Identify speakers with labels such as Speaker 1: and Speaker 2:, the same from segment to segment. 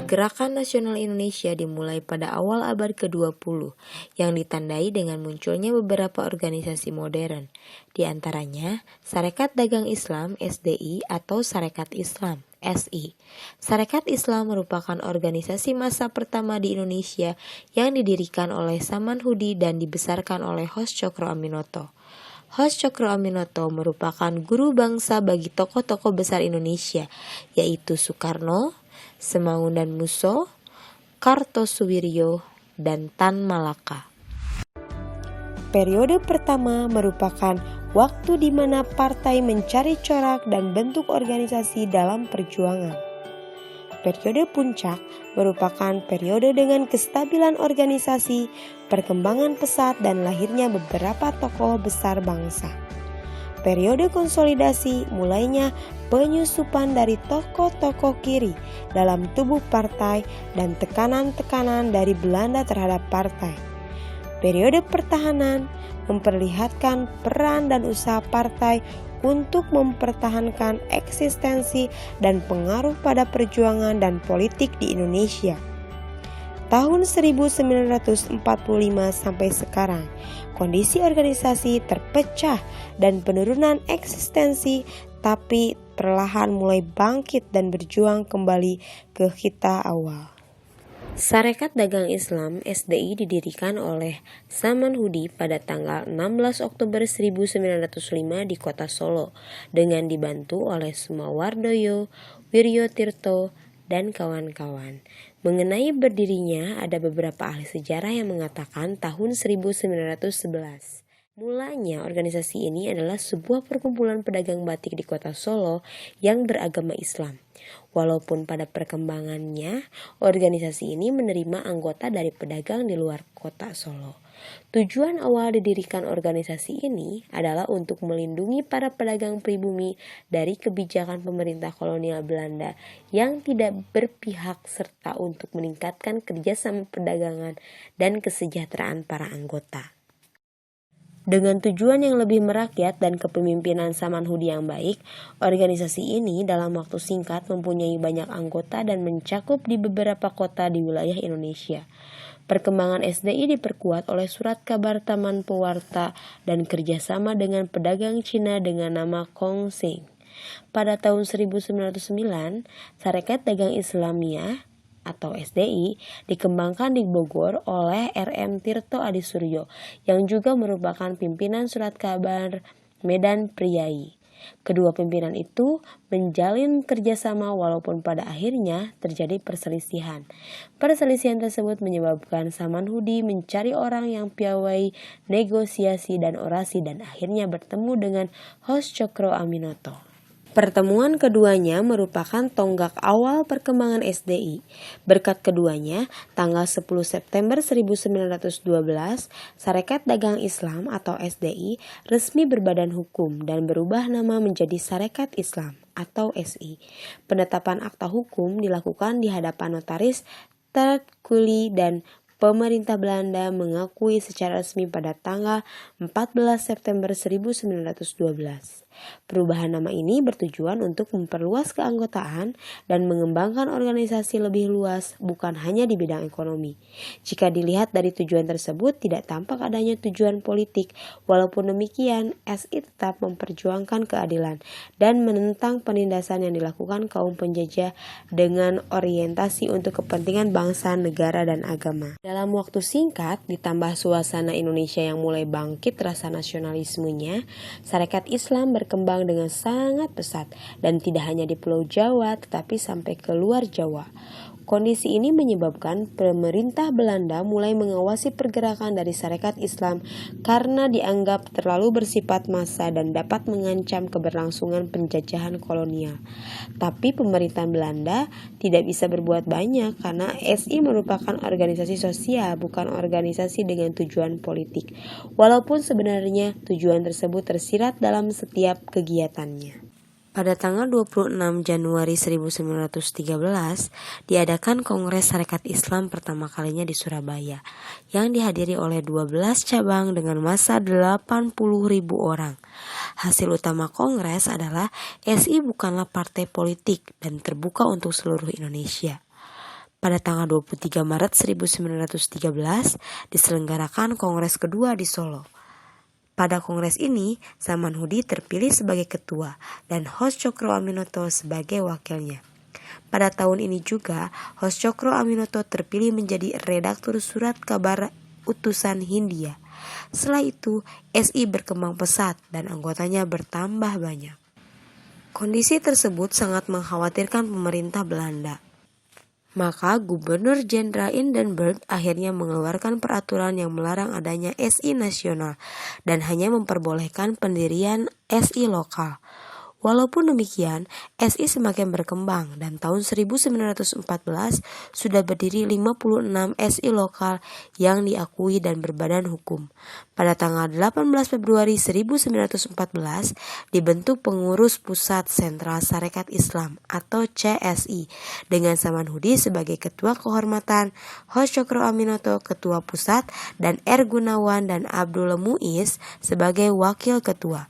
Speaker 1: Pergerakan nasional Indonesia dimulai pada awal abad ke-20 yang ditandai dengan munculnya beberapa organisasi modern, di antaranya Sarekat Dagang Islam (SDI) atau Sarekat Islam (SI). Sarekat Islam merupakan organisasi massa pertama di Indonesia yang didirikan oleh Samanhudi dan dibesarkan oleh Hos Cokro Aminoto. Hos Cokro Aminoto merupakan guru bangsa bagi tokoh-tokoh besar Indonesia, yaitu Soekarno, Semanggunan Musso, Kartosuwiryo, dan Tan Malaka. Periode pertama merupakan waktu di mana partai mencari corak dan bentuk organisasi dalam perjuangan. Periode puncak merupakan periode dengan kestabilan organisasi, perkembangan pesat, dan lahirnya beberapa tokoh besar bangsa. Periode konsolidasi mulainya penyusupan dari tokoh-tokoh kiri dalam tubuh partai dan tekanan-tekanan dari Belanda terhadap partai. Periode pertahanan memperlihatkan peran dan usaha partai untuk mempertahankan eksistensi dan pengaruh pada perjuangan dan politik di Indonesia. Tahun 1945 sampai sekarang, kondisi organisasi terpecah dan penurunan eksistensi, tapi perlahan mulai bangkit dan berjuang kembali ke kita awal. Sarekat Dagang Islam (SDI) didirikan oleh Samanhudi pada tanggal 16 Oktober 1905 di kota Solo dengan dibantu oleh Sumawardoyo, Wiryotirto, dan kawan-kawan. Mengenai berdirinya, ada beberapa ahli sejarah yang mengatakan tahun 1911. Mulanya organisasi ini adalah sebuah perkumpulan pedagang batik di kota Solo yang beragama Islam. Walaupun pada perkembangannya, organisasi ini menerima anggota dari pedagang di luar kota Solo. Tujuan awal didirikan organisasi ini adalah untuk melindungi para pedagang pribumi dari kebijakan pemerintah kolonial Belanda yang tidak berpihak serta untuk meningkatkan kerjasama perdagangan dan kesejahteraan para anggota. Dengan tujuan yang lebih merakyat dan kepemimpinan Samanhudi yang baik, organisasi ini dalam waktu singkat mempunyai banyak anggota dan mencakup di beberapa kota di wilayah Indonesia. Perkembangan SDI diperkuat oleh surat kabar Taman Pewarta dan kerjasama dengan pedagang Cina dengan nama Kong Seng. Pada tahun 1909, Sarekat Dagang Islamiyah atau SDI dikembangkan di Bogor oleh R.M. Tirto Adisuryo yang juga merupakan pimpinan surat kabar Medan Priai. Kedua pimpinan itu menjalin kerjasama walaupun pada akhirnya terjadi perselisihan. Perselisihan tersebut menyebabkan Samanhudi mencari orang yang piawai negosiasi dan orasi dan akhirnya bertemu dengan Hos Cokro Aminoto. Pertemuan keduanya merupakan tonggak awal perkembangan SDI. Berkat keduanya, tanggal 10 September 1912, Sarekat Dagang Islam atau SDI resmi berbadan hukum dan berubah nama menjadi Sarekat Islam atau SI. Penetapan akta hukum dilakukan di hadapan notaris Tertkuli dan pemerintah Belanda mengakui secara resmi pada tanggal 14 September 1912. Perubahan nama ini bertujuan untuk memperluas keanggotaan dan mengembangkan organisasi lebih luas, bukan hanya di bidang ekonomi. Jika dilihat dari tujuan tersebut, tidak tampak adanya tujuan politik. Walaupun demikian, SI tetap memperjuangkan keadilan dan menentang penindasan yang dilakukan kaum penjajah dengan orientasi untuk kepentingan bangsa, negara, dan agama. Dalam waktu singkat, ditambah suasana Indonesia yang mulai bangkit rasa nasionalismenya, Sarekat Islam berkembang dengan sangat pesat dan tidak hanya di Pulau Jawa tetapi sampai ke luar Jawa. Kondisi ini menyebabkan pemerintah Belanda mulai mengawasi pergerakan dari Sarekat Islam karena dianggap terlalu bersifat massa dan dapat mengancam keberlangsungan penjajahan kolonial. Tapi pemerintahan Belanda tidak bisa berbuat banyak karena SI merupakan organisasi sosial, bukan organisasi dengan tujuan politik. Walaupun sebenarnya tujuan tersebut tersirat dalam setiap kegiatannya. Pada tanggal 26 Januari 1913, diadakan Kongres Sarekat Islam pertama kalinya di Surabaya, yang dihadiri oleh 12 cabang dengan massa 80.000 orang. Hasil utama Kongres adalah SI bukanlah partai politik dan terbuka untuk seluruh Indonesia. Pada tanggal 23 Maret 1913 diselenggarakan Kongres kedua di Solo. Pada kongres ini, Samanhudi terpilih sebagai ketua dan Hos Cokro Aminoto sebagai wakilnya. Pada tahun ini juga, Hos Cokro Aminoto terpilih menjadi redaktur surat kabar utusan Hindia. Setelah itu, SI berkembang pesat dan anggotanya bertambah banyak. Kondisi tersebut sangat mengkhawatirkan pemerintah Belanda. Maka Gubernur Jenderal Hindenburg akhirnya mengeluarkan peraturan yang melarang adanya SI nasional dan hanya memperbolehkan pendirian SI lokal. Walaupun demikian, SI semakin berkembang dan tahun 1914 sudah berdiri 56 SI lokal yang diakui dan berbadan hukum. Pada tanggal 18 Februari 1914 dibentuk Pengurus Pusat Sentral Sarekat Islam atau CSI dengan Samanhudi sebagai Ketua Kehormatan, Hos Cokro Aminoto Ketua Pusat, dan R. Gunawan dan Abdul Muiz sebagai Wakil Ketua.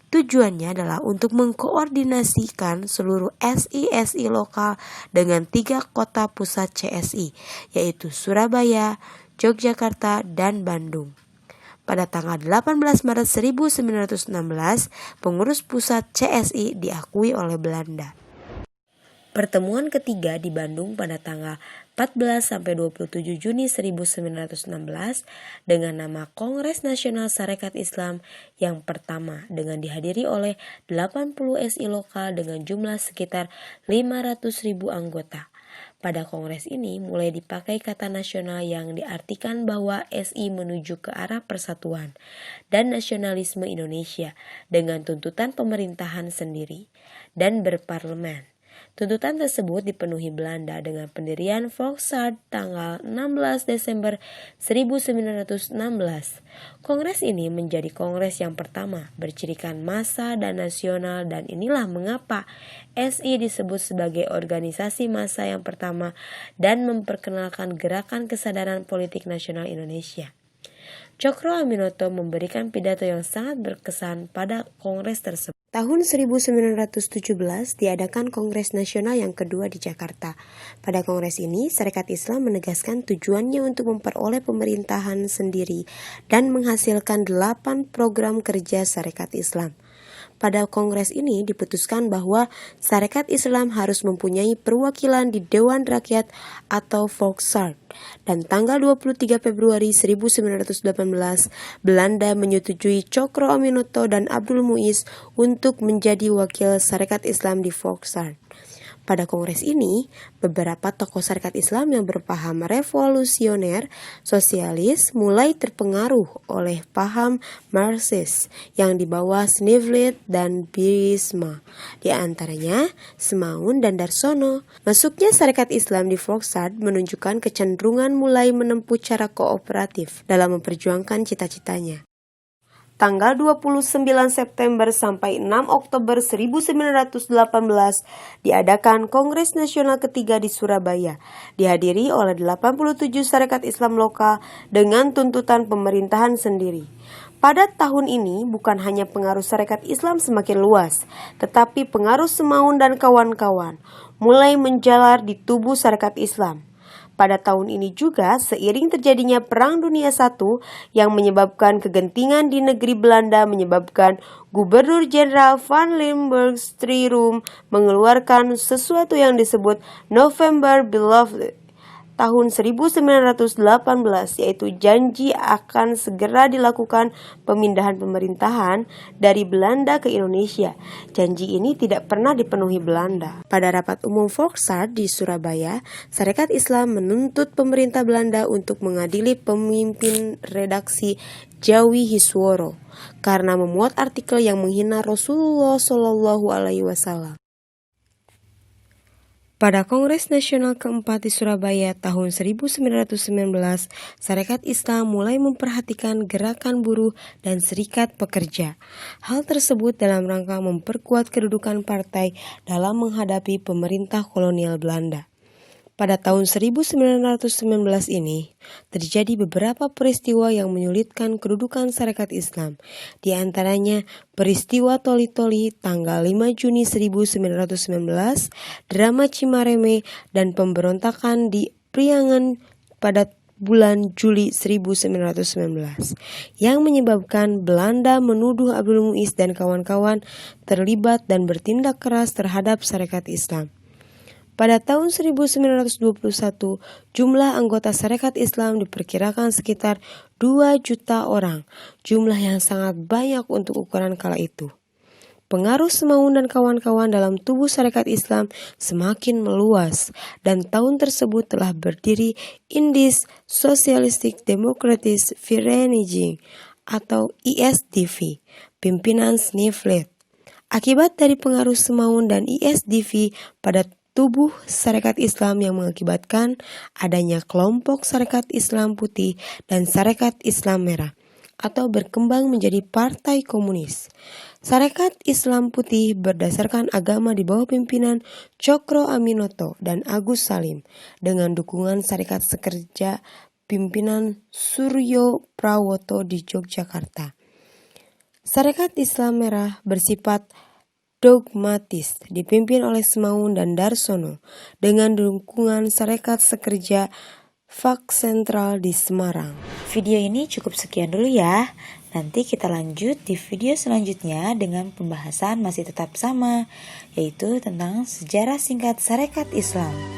Speaker 1: Tujuannya adalah untuk mengkoordinasikan seluruh SI-SI lokal dengan 3 kota pusat CSI, yaitu Surabaya, Yogyakarta, dan Bandung. Pada tanggal 18 Maret 1916, pengurus pusat CSI diakui oleh Belanda. Pertemuan ketiga di Bandung pada tanggal 14-27 Juni 1916 dengan nama Kongres Nasional Sarekat Islam yang pertama dengan dihadiri oleh 80 SI lokal dengan jumlah sekitar 500.000 anggota. Pada kongres ini mulai dipakai kata nasional yang diartikan bahwa SI menuju ke arah persatuan dan nasionalisme Indonesia dengan tuntutan pemerintahan sendiri dan berparlemen. Tuntutan tersebut dipenuhi Belanda dengan pendirian Volksraad tanggal 16 Desember 1916. Kongres ini menjadi kongres yang pertama bercirikan massa dan nasional, dan inilah mengapa SI disebut sebagai organisasi massa yang pertama dan memperkenalkan gerakan kesadaran politik nasional Indonesia. Cokro Aminoto memberikan pidato yang sangat berkesan pada kongres tersebut. Tahun 1917 diadakan Kongres Nasional yang kedua di Jakarta. Pada kongres ini, Sarekat Islam menegaskan tujuannya untuk memperoleh pemerintahan sendiri dan menghasilkan 8 program kerja Sarekat Islam. Pada kongres ini diputuskan bahwa Sarekat Islam harus mempunyai perwakilan di Dewan Rakyat atau Volksraad. Dan tanggal 23 Februari 1918, Belanda menyetujui Cokro Aminoto dan Abdul Muiz untuk menjadi wakil Sarekat Islam di Volksraad. Pada kongres ini, beberapa tokoh Sarekat Islam yang berpaham revolusioner sosialis mulai terpengaruh oleh paham Marxis yang dibawa Snevely dan Biersma, di antaranya Semaun dan Darsono. Masuknya Sarekat Islam di Volksraad menunjukkan kecenderungan mulai menempuh cara kooperatif dalam memperjuangkan cita-citanya. Tanggal 29 September sampai 6 Oktober 1918 diadakan Kongres Nasional ketiga di Surabaya, dihadiri oleh 87 Sarekat Islam lokal dengan tuntutan pemerintahan sendiri. Pada tahun ini bukan hanya pengaruh Sarekat Islam semakin luas, tetapi pengaruh Semaun dan kawan-kawan mulai menjalar di tubuh Sarekat Islam. Pada tahun ini juga, seiring terjadinya Perang Dunia I yang menyebabkan kegentingan di negeri Belanda menyebabkan Gubernur Jenderal Van Limburg-Strierum mengeluarkan sesuatu yang disebut November Beloved tahun 1918, yaitu janji akan segera dilakukan pemindahan pemerintahan dari Belanda ke Indonesia. Janji ini tidak pernah dipenuhi Belanda. Pada rapat umum Volksraad di Surabaya, Sarekat Islam menuntut pemerintah Belanda untuk mengadili pemimpin redaksi Jawi Hisworo karena memuat artikel yang menghina Rasulullah SAW. Pada Kongres Nasional keempat di Surabaya tahun 1919, Sarekat Islam mulai memperhatikan gerakan buruh dan serikat pekerja. Hal tersebut dalam rangka memperkuat kedudukan partai dalam menghadapi pemerintah kolonial Belanda. Pada tahun 1919 ini, terjadi beberapa peristiwa yang menyulitkan kedudukan Sarekat Islam. Di antaranya, peristiwa Toli-Toli tanggal 5 Juni 1919, drama Cimareme, dan pemberontakan di Priangan pada bulan Juli 1919, yang menyebabkan Belanda menuduh Abdul Muiz dan kawan-kawan terlibat dan bertindak keras terhadap Sarekat Islam. Pada tahun 1921, jumlah anggota Sarekat Islam diperkirakan sekitar 2 juta orang, jumlah yang sangat banyak untuk ukuran kala itu. Pengaruh Semaun dan kawan-kawan dalam tubuh Sarekat Islam semakin meluas, dan tahun tersebut telah berdiri Indisch Socialistic Democratische Vereniging atau ISDV, pimpinan Snevely. Akibat dari pengaruh Semaun dan ISDV pada tubuh Sarekat Islam yang mengakibatkan adanya kelompok Sarekat Islam Putih dan Sarekat Islam Merah, atau berkembang menjadi Partai Komunis. Sarekat Islam Putih berdasarkan agama di bawah pimpinan Cokro Aminoto dan Agus Salim, dengan dukungan Sarekat Sekerja pimpinan Suryo Prawoto di Yogyakarta. Sarekat Islam Merah bersifat dogmatis, dipimpin oleh Semaun dan Darsono, dengan dukungan Sarekat Sekerja Fak Sentral di Semarang.
Speaker 2: Video ini cukup sekian dulu ya. Nanti kita lanjut di video selanjutnya dengan pembahasan masih tetap sama, yaitu tentang sejarah singkat Sarekat Islam.